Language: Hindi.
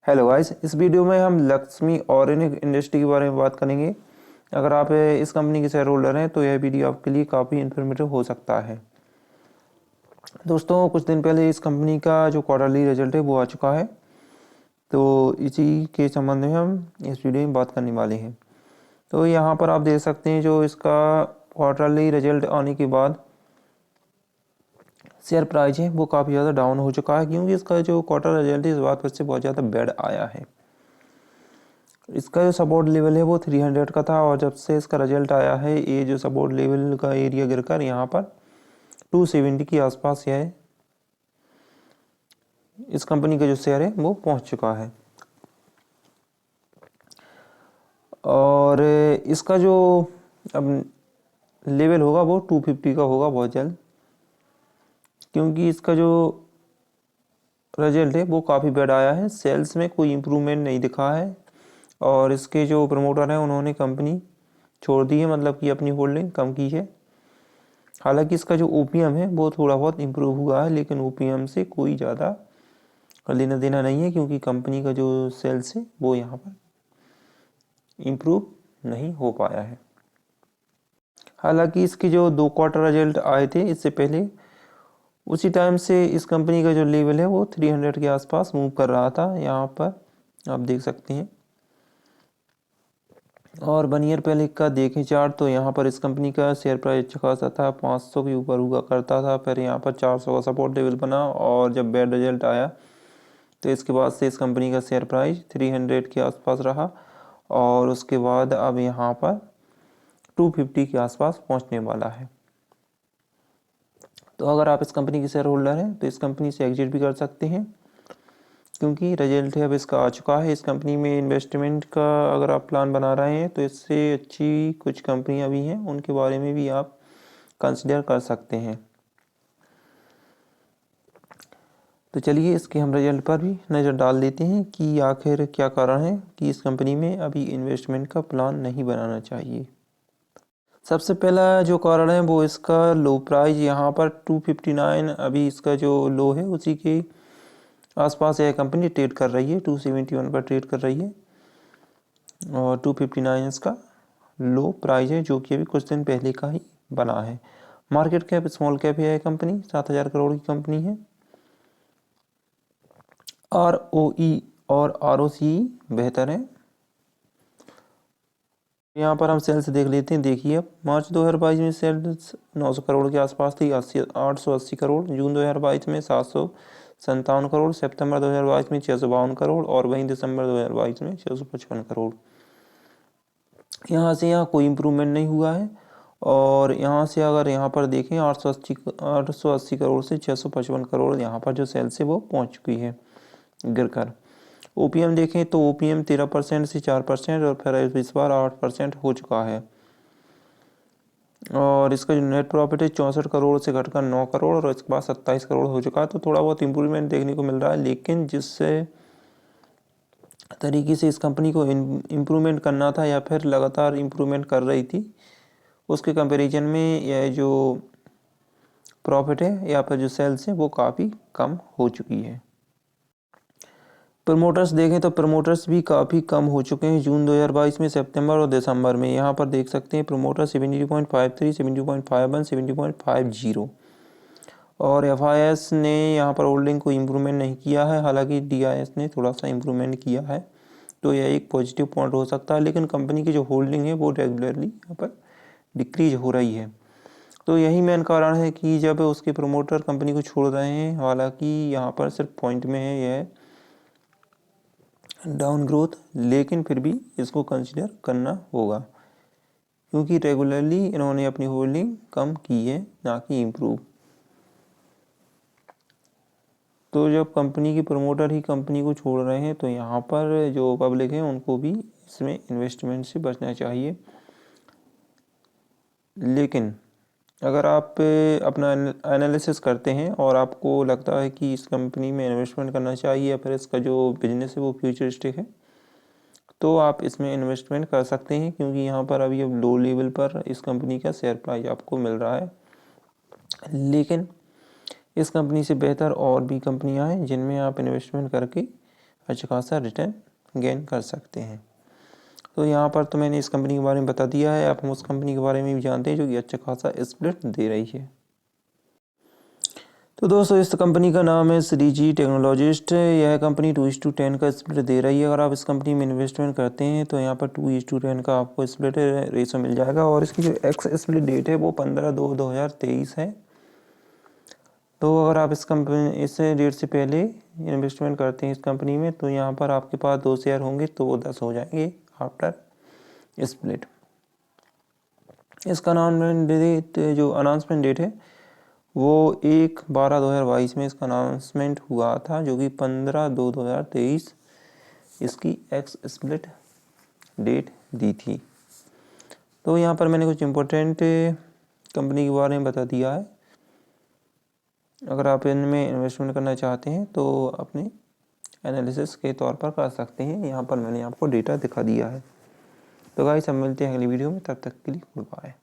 हेलो गाइस, इस वीडियो में हम लक्ष्मी ऑर्गेनिक इंडस्ट्री के बारे में बात करेंगे। अगर आप इस कंपनी के शेयर होल्डर हैं तो यह वीडियो आपके लिए काफ़ी इन्फॉर्मेटिव हो सकता है। दोस्तों, कुछ दिन पहले इस कंपनी का जो क्वार्टरली रिजल्ट है वो आ चुका है, तो इसी के संबंध में हम इस वीडियो में बात करने वाले हैं। तो यहाँ पर आप देख सकते हैं जो इसका क्वार्टरली रिजल्ट आने के बाद शेयर प्राइस है वो काफ़ी ज़्यादा डाउन हो चुका है, क्योंकि इसका जो क्वार्टर रिजल्ट है इस बात पर से बहुत ज़्यादा बैड आया है। इसका जो सपोर्ट लेवल है वो 300 का था, और जब से इसका रिजल्ट आया है ये जो सपोर्ट लेवल का एरिया गिरकर यहाँ पर 270 के आसपास है इस कंपनी का जो शेयर है वो पहुँच चुका है। और इसका जो अब लेवल होगा वो 250 का होगा बहुत जल्द, क्योंकि इसका जो रिजल्ट है वो काफ़ी बैड आया है। सेल्स में कोई इम्प्रूवमेंट नहीं दिखा है, और इसके जो प्रमोटर हैं उन्होंने कंपनी छोड़ दी है, मतलब कि अपनी होल्डिंग कम की है। हालांकि इसका जो ओपीएम है वो थोड़ा बहुत इम्प्रूव हुआ है, लेकिन ओपीएम से कोई ज़्यादा लेना देना नहीं है, क्योंकि कंपनी का जो सेल्स है वो यहाँ पर इम्प्रूव नहीं हो पाया है। हालांकि इसके जो 2 क्वार्टर रिजल्ट आए थे इससे पहले, उसी टाइम से इस कंपनी का जो लेवल है वो 300 के आसपास मूव कर रहा था, यहाँ पर आप देख सकते हैं। और 1 ईयर पहले का देखें चार्ट तो यहाँ पर इस कंपनी का शेयर प्राइस अच्छा खासा था, 500 के ऊपर हुआ करता था। फिर यहाँ पर 400 का सपोर्ट लेवल बना, और जब बैड रिजल्ट आया तो इसके बाद से इस कंपनी का शेयर प्राइस 300 के आसपास रहा, और उसके बाद अब यहाँ पर 250 के आसपास पहुँचने वाला है। तो अगर आप इस कंपनी के शेयर होल्डर हैं तो इस कंपनी से एग्जिट भी कर सकते हैं, क्योंकि रिजल्ट है अब इसका आ चुका है। इस कंपनी में इन्वेस्टमेंट का अगर आप प्लान बना रहे हैं तो इससे अच्छी कुछ कंपनियां भी हैं, उनके बारे में भी आप कंसिडर कर सकते हैं। तो चलिए इसके हम रिजल्ट पर भी नज़र डाल देते हैं कि आखिर क्या कारण है कि इस कंपनी में अभी इन्वेस्टमेंट का प्लान नहीं बनाना चाहिए। सबसे पहला जो कारण है वो इसका लो प्राइस, यहाँ पर 259 अभी इसका जो लो है उसी के आसपास यह कंपनी ट्रेड कर रही है। 271 पर ट्रेड कर रही है, और 259 इसका लो प्राइस है, जो कि अभी कुछ दिन पहले का ही बना है। मार्केट कैप स्मॉल कैप है, कंपनी 7,000 करोड़ की कंपनी है। ROE और ROCE बेहतर है। यहाँ पर हम सेल्स देख लेते हैं। देखिए, अब मार्च 2022 में सेल्स 900 करोड़ के आसपास थी, 880 करोड़। जून 2022 में 757 करोड़। सितंबर 2022 में 652 करोड़, और वहीं दिसंबर 2022 में 655 करोड़। यहाँ से यहाँ कोई इम्प्रूवमेंट नहीं हुआ है। और यहाँ से अगर यहाँ पर देखें 880 करोड़ से 655 करोड़ यहाँ पर जो सेल्स है वो पहुँच चुकी है गिरकर। ओपीएम देखें तो ओपीएम 13% से 4%, और फिर इस बार 8% हो चुका है। और इसका जो नेट प्रॉफिट है 64 करोड़ से घटकर 9 करोड़, और इसके बाद 27 करोड़ हो चुका है। तो थोड़ा बहुत इम्प्रूवमेंट देखने को मिल रहा है, लेकिन जिससे तरीके से इस कंपनी को इम्प्रूवमेंट करना था या फिर लगातार इम्प्रूवमेंट कर रही थी, उसके कंपैरिजन में यह जो प्रॉफिट है या फिर जो सेल्स है वो काफ़ी कम हो चुकी है। प्रमोटर्स देखें तो प्रमोटर्स भी काफ़ी कम हो चुके हैं जून 2022 में, सितंबर और दिसंबर में। यहाँ पर देख सकते हैं प्रमोटर 70.53, 70.51, 70.50। और FIS ने यहाँ पर होल्डिंग को इम्प्रूवमेंट नहीं किया है, हालांकि DIS ने थोड़ा सा इम्प्रूवमेंट किया है, तो यह एक पॉजिटिव पॉइंट हो सकता है। लेकिन कंपनी की जो होल्डिंग है वो रेगुलरली यहाँ पर डिक्रीज हो रही है। तो यही मेन कारण है कि जब उसके प्रमोटर कंपनी को छोड़ रहे हैं, हालांकि यहाँ पर सिर्फ पॉइंट में है यह डाउन ग्रोथ, लेकिन फिर भी इसको कंसिडर करना होगा, क्योंकि रेगुलरली इन्होंने अपनी होल्डिंग कम की है, ना कि इम्प्रूव। तो जब कंपनी के प्रमोटर ही कंपनी को छोड़ रहे हैं तो यहाँ पर जो पब्लिक है उनको भी इसमें इन्वेस्टमेंट से बचना चाहिए। लेकिन अगर आप अपना एनालिसिस करते हैं और आपको लगता है कि इस कंपनी में इन्वेस्टमेंट करना चाहिए या फिर इसका जो बिजनेस है वो फ्यूचरिस्टिक है, तो आप इसमें इन्वेस्टमेंट कर सकते हैं, क्योंकि यहाँ पर अभी अब लो लेवल पर इस कंपनी का शेयर प्राइस आपको मिल रहा है। लेकिन इस कंपनी से बेहतर और भी कंपनियां हैं जिनमें आप इन्वेस्टमेंट करके अच्छा खासा रिटर्न गेन कर सकते हैं। तो यहाँ पर तो मैंने इस कंपनी के बारे में बता दिया है। अब हम उस कंपनी के बारे में भी जानते हैं जो कि अच्छा खासा स्प्लिट दे रही है। तो दोस्तों इस कंपनी का नाम है श्रीजी टेक्नोलॉजिस्ट। यह कंपनी 2:10 का स्प्लिट दे रही है। अगर आप इस कंपनी में इन्वेस्टमेंट करते हैं तो यहाँ पर 2:10 का आपको स्प्लिट रेशो मिल जाएगा। और इसकी जो एक्स स्प्लिट डेट है वो 15/2/2023 है। तो अगर आप इस डेट से पहले इन्वेस्टमेंट करते हैं इस कंपनी में तो यहाँ पर आपके पास 2 शेयर होंगे तो वो 10 हो जाएंगे आफ्टर स्प्लिट। इसका जो अनाउंसमेंट डेट है वो 1/12/2022 में इसका अनाउंसमेंट हुआ था, जो कि 15/2/2023 इसकी एक्स स्प्लिट डेट दी थी। तो यहाँ पर मैंने कुछ इम्पोर्टेंट कंपनी के बारे में बता दिया है। अगर आप इनमें इन्वेस्टमेंट करना चाहते हैं तो अपने एनालिसिस के तौर पर कर सकते हैं। यहाँ पर मैंने आपको डेटा दिखा दिया है। तो गाइस हम मिलते हैं अगली वीडियो में, तब तक के लिए गुड बाय।